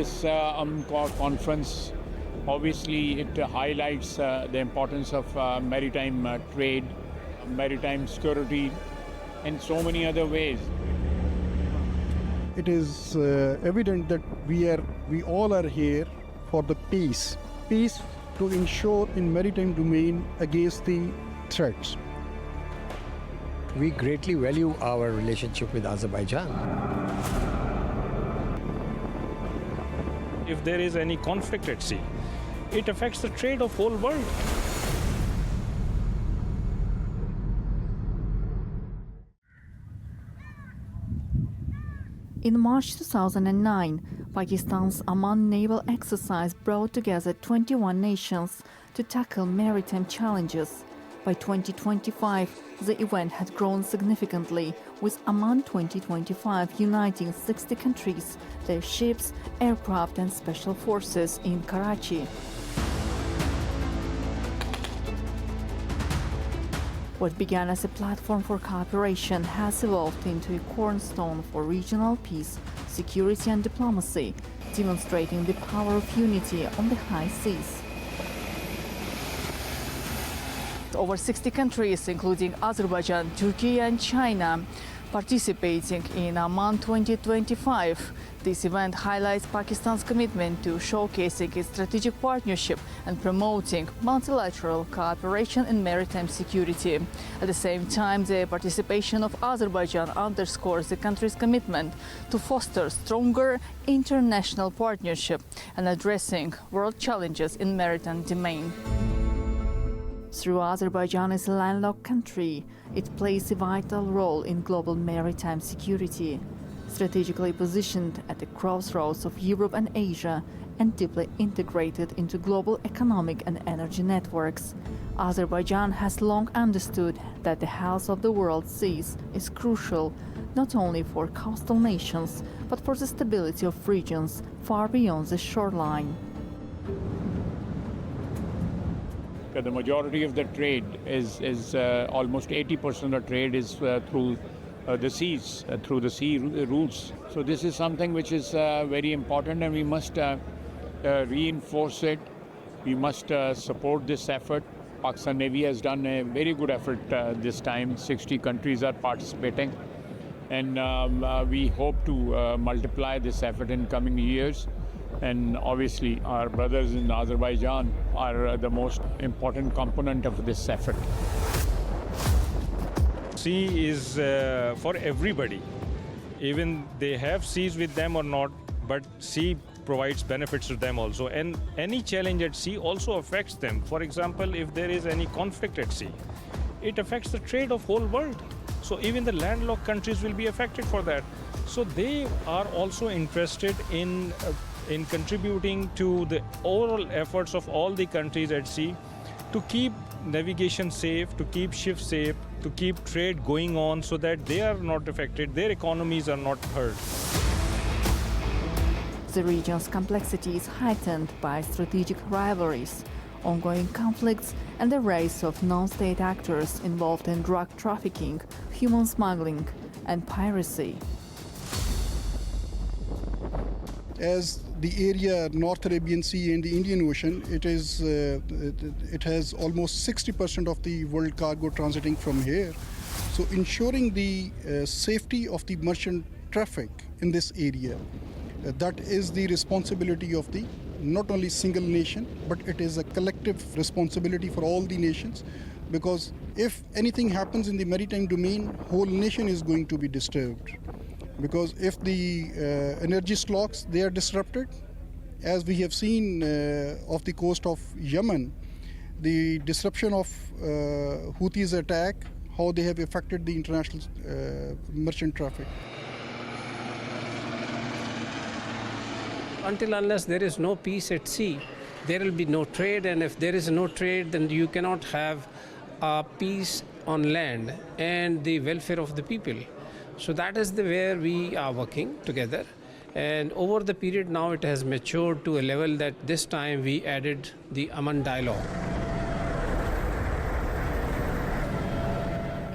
This conference, obviously, it highlights the importance of maritime trade, maritime security, and so many other ways. It is evident that we all are here for the peace to ensure in maritime domain against the threats. We greatly value our relationship with Azerbaijan. If there is any conflict at sea, it affects the trade of whole world. In March 2009, Pakistan's Aman naval exercise brought together 21 nations to tackle maritime challenges. By 2025, the event had grown significantly, with AMAN-2025 uniting 60 countries, their ships, aircraft and special forces in Karachi. What began as a platform for cooperation has evolved into a cornerstone for regional peace, security and diplomacy, demonstrating the power of unity on the high seas. Over 60 countries, including Azerbaijan, Turkey and China, participating in AMAN-2025. This event highlights Pakistan's commitment to showcasing its strategic partnership and promoting multilateral cooperation in maritime security. At the same time, the participation of Azerbaijan underscores the country's commitment to foster stronger international partnership and addressing world challenges in maritime domain. Through Azerbaijan is a landlocked country, it plays a vital role in global maritime security. Strategically positioned at the crossroads of Europe and Asia and deeply integrated into global economic and energy networks, Azerbaijan has long understood that the health of the world's seas is crucial not only for coastal nations, but for the stability of regions far beyond the shoreline. The majority of the trade is almost 80% of trade is through the seas, through the sea routes. So this is something which is very important, and we must reinforce it. We must support this effort. Pakistan Navy has done a very good effort this time. 60 countries are participating, and we hope to multiply this effort in coming years. And obviously, our brothers in Azerbaijan are the most important component of this effort. Sea is for everybody. Even they have seas with them or not, but sea provides benefits to them also. And any challenge at sea also affects them. For example, if there is any conflict at sea, it affects the trade of whole world. So even the landlocked countries will be affected for that. So they are also interested in contributing to the overall efforts of all the countries at sea to keep navigation safe, to keep ships safe, to keep trade going on so that they are not affected, their economies are not hurt. The region's complexity is heightened by strategic rivalries, ongoing conflicts, and the rise of non-state actors involved in drug trafficking, human smuggling, and piracy. As the area North Arabian Sea and the Indian Ocean, it has almost 60% of the world cargo transiting from here. So ensuring the safety of the merchant traffic in this area, that is the responsibility of the not only single nation, but it is a collective responsibility for all the nations, because if anything happens in the maritime domain, whole nation is going to be disturbed. Because if the energy stocks, they are disrupted, as we have seen off the coast of Yemen, the disruption of Houthis' attack, how they have affected the international merchant traffic. Until unless there is no peace at sea, there will be no trade, and if there is no trade, then you cannot have peace on land and the welfare of the people. So that is where we are working together, and over the period now it has matured to a level that this time we added the Aman dialogue.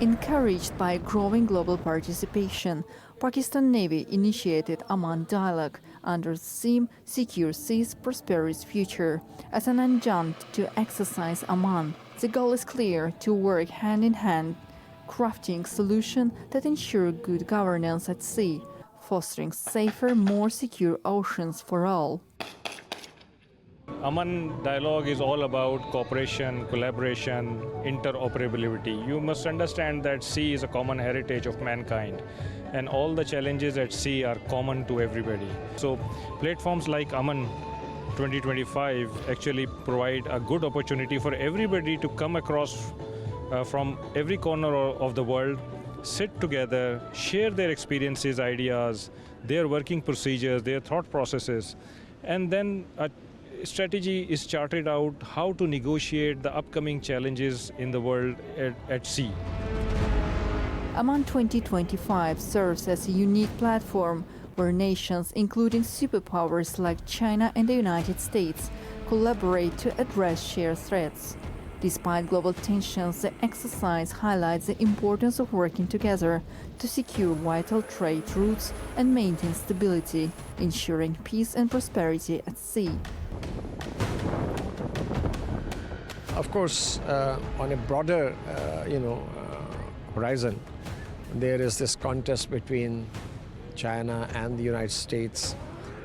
Encouraged by growing global participation, Pakistan Navy initiated Aman Dialogue, under the theme Secure Seas, Prosperous Future. As an adjunct to exercise AMAN, the goal is clear: to work hand in hand, crafting solutions that ensure good governance at sea, fostering safer, more secure oceans for all. AMAN dialogue is all about cooperation, collaboration, interoperability. You must understand that sea is a common heritage of mankind, and all the challenges at sea are common to everybody. So platforms like AMAN-2025 actually provide a good opportunity for everybody to come across from every corner of the world, sit together, share their experiences, ideas, their working procedures, their thought processes, and then a strategy is charted out how to negotiate the upcoming challenges in the world at sea. AMAN 2025 serves as a unique platform where nations, including superpowers like China and the United States, collaborate to address shared threats. Despite global tensions, the exercise highlights the importance of working together to secure vital trade routes and maintain stability, ensuring peace and prosperity at sea. Of course, on a broader, horizon, there is this contest between China and the United States,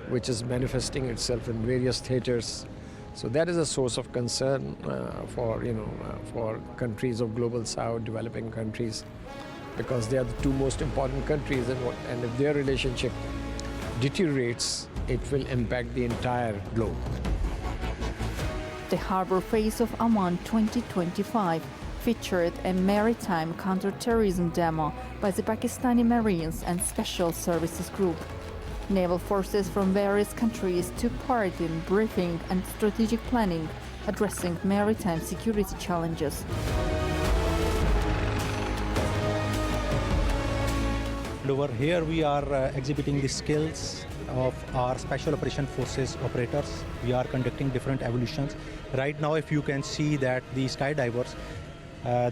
which is manifesting itself in various theaters. So that is a source of concern for countries of global south, developing countries, because they are the two most important countries, and if their relationship deteriorates, it will impact the entire globe. The harbour phase of AMAN 2025 featured a maritime counter-terrorism demo by the Pakistani Marines and Special Services Group. Naval forces from various countries took part in briefing and strategic planning, addressing maritime security challenges. Over here we are exhibiting the skills of our Special Operation Forces operators. We are conducting different evolutions. Right now, if you can see that the skydivers,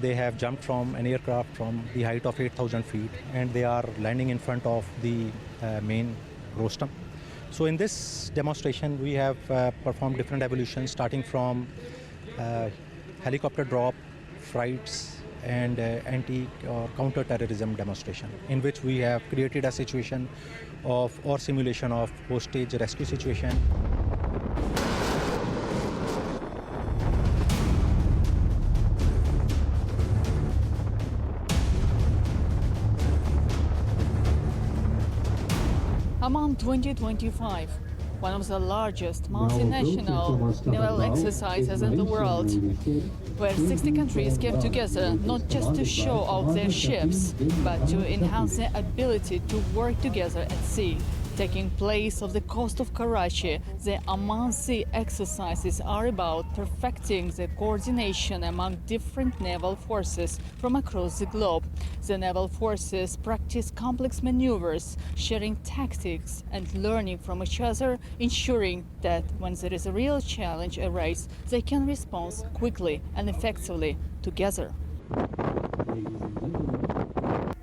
they have jumped from an aircraft from the height of 8,000 feet, and they are landing in front of the main rostrum. So in this demonstration, we have performed different evolutions, starting from helicopter drop, flights, and anti or counter-terrorism demonstration, in which we have created a situation or simulation of hostage rescue situation. AMAN 2025, one of the largest multinational naval exercises in the world, where 60 countries came together not just to show off their ships, but to enhance their ability to work together at sea. Taking place off the coast of Karachi, the AMAN Sea exercises are about perfecting the coordination among different naval forces from across the globe. The naval forces practice complex maneuvers, sharing tactics and learning from each other, ensuring that when there is a real challenge arises, they can respond quickly and effectively together.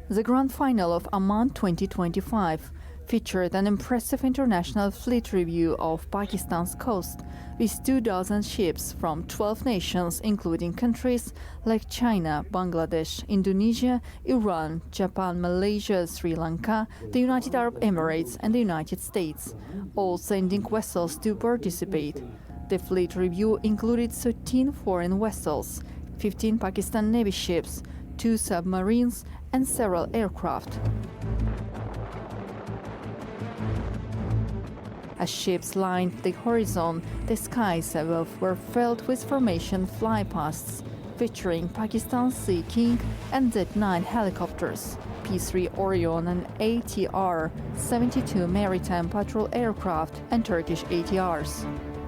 The grand final of AMAN 2025 featured an impressive international fleet review of Pakistan's coast, with 2,000 ships from 12 nations, including countries like China, Bangladesh, Indonesia, Iran, Japan, Malaysia, Sri Lanka, the United Arab Emirates, and the United States, all sending vessels to participate. The fleet review included 13 foreign vessels, 15 Pakistan Navy ships, 2 submarines, and several aircraft. As ships lined the horizon, the skies above were filled with formation flypasts, featuring Pakistan's Sea King and Z-9 helicopters, P-3 Orion and ATR-72 maritime patrol aircraft, and Turkish ATRs.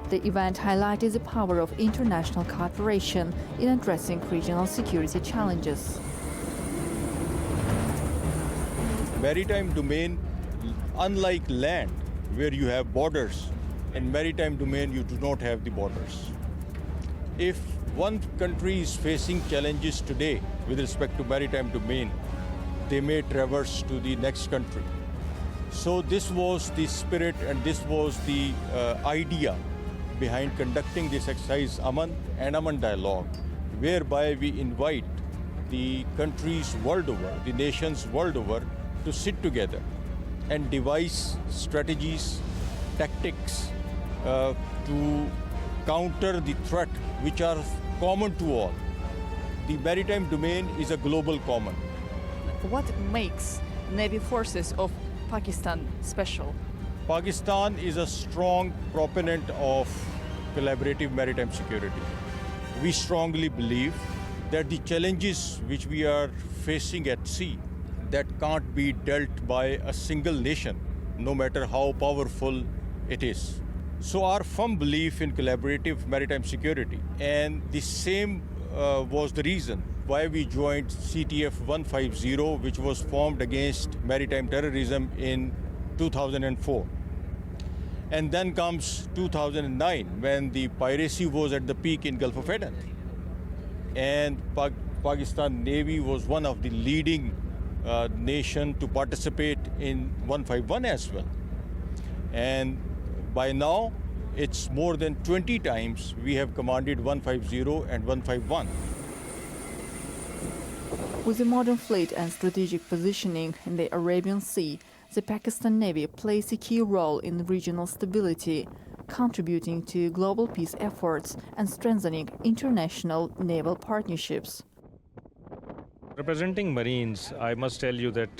The event highlighted the power of international cooperation in addressing regional security challenges. Maritime domain, unlike land, where you have borders, in maritime domain you do not have the borders. If one country is facing challenges today with respect to maritime domain, they may traverse to the next country. So this was the spirit and this was the idea behind conducting this exercise AMAN and AMAN Dialogue, whereby we invite the countries world over, the nations world over, to sit together and devise strategies, tactics to counter the threat which are common to all. The maritime domain is a global common. What makes Navy forces of Pakistan special? Pakistan is a strong proponent of collaborative maritime security. We strongly believe that the challenges which we are facing at sea that can't be dealt by a single nation, no matter how powerful it is. So our firm belief in collaborative maritime security, and the same was the reason why we joined CTF 150, which was formed against maritime terrorism in 2004. And then comes 2009, when the piracy was at the peak in Gulf of Aden. And Pakistan Navy was one of the leading nation to participate in 151 as well. And by now, it's more than 20 times we have commanded 150 and 151. With a modern fleet and strategic positioning in the Arabian Sea, the Pakistan Navy plays a key role in regional stability, contributing to global peace efforts and strengthening international naval partnerships. Representing Marines, I must tell you that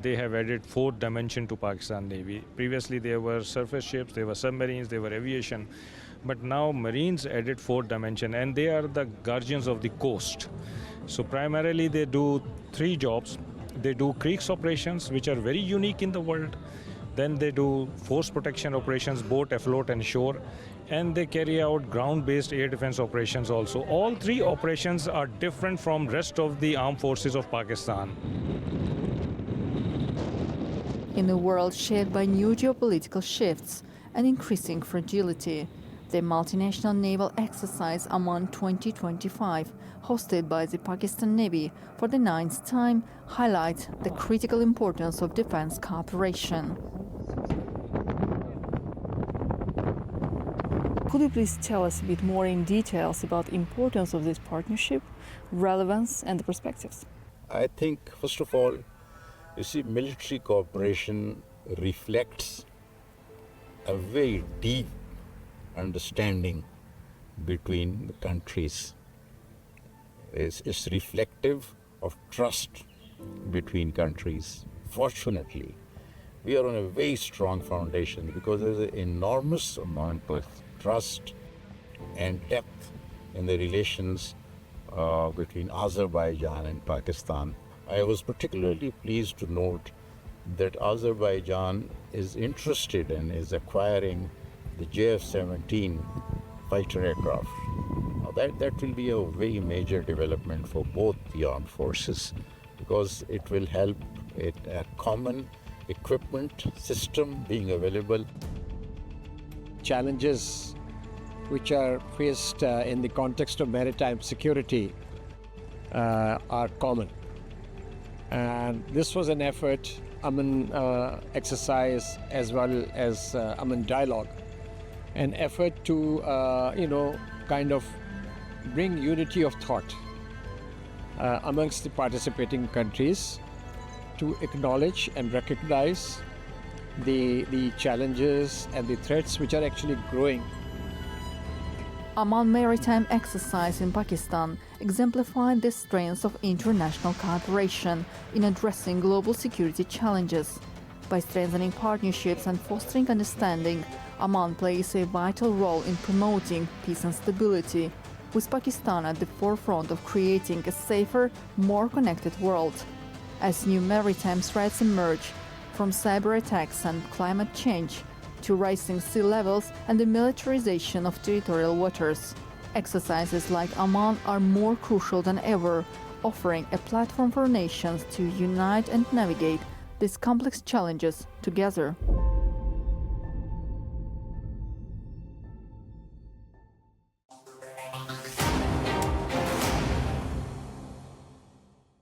they have added fourth dimension to Pakistan Navy. Previously there were surface ships, there were submarines, there were aviation, but now Marines added fourth dimension, and they are the guardians of the coast. So primarily they do three jobs. They do creeks operations, which are very unique in the world. Then they do force protection operations, boat, afloat and shore. And they carry out ground-based air defense operations also. All three operations are different from rest of the armed forces of Pakistan. In a world shaped by new geopolitical shifts and increasing fragility, the multinational naval exercise AMAN-2025, hosted by the Pakistan Navy for the 9th time, highlights the critical importance of defense cooperation. Could you please tell us a bit more in details about the importance of this partnership, relevance and the perspectives? I think, first of all, you see, military cooperation reflects a very deep understanding between the countries. It's reflective of trust between countries. Fortunately, we are on a very strong foundation because there's an enormous amount of trust and depth in the relations between Azerbaijan and Pakistan. I was particularly pleased to note that Azerbaijan is interested and is acquiring the JF-17 fighter aircraft. Now that will be a very major development for both the armed forces because it will help a common equipment system being available. Challenges which are faced in the context of maritime security are common. And this was an effort, AMAN exercise as well as AMAN Dialogue, an effort to, kind of bring unity of thought amongst the participating countries to acknowledge and recognize the challenges and the threats which are actually growing. AMAN maritime exercise in Pakistan exemplified the strengths of international cooperation in addressing global security challenges. By strengthening partnerships and fostering understanding, AMAN plays a vital role in promoting peace and stability, with Pakistan at the forefront of creating a safer, more connected world. As new maritime threats emerge, from cyber attacks and climate change to rising sea levels and the militarization of territorial waters, exercises like AMAN are more crucial than ever, offering a platform for nations to unite and navigate these complex challenges together.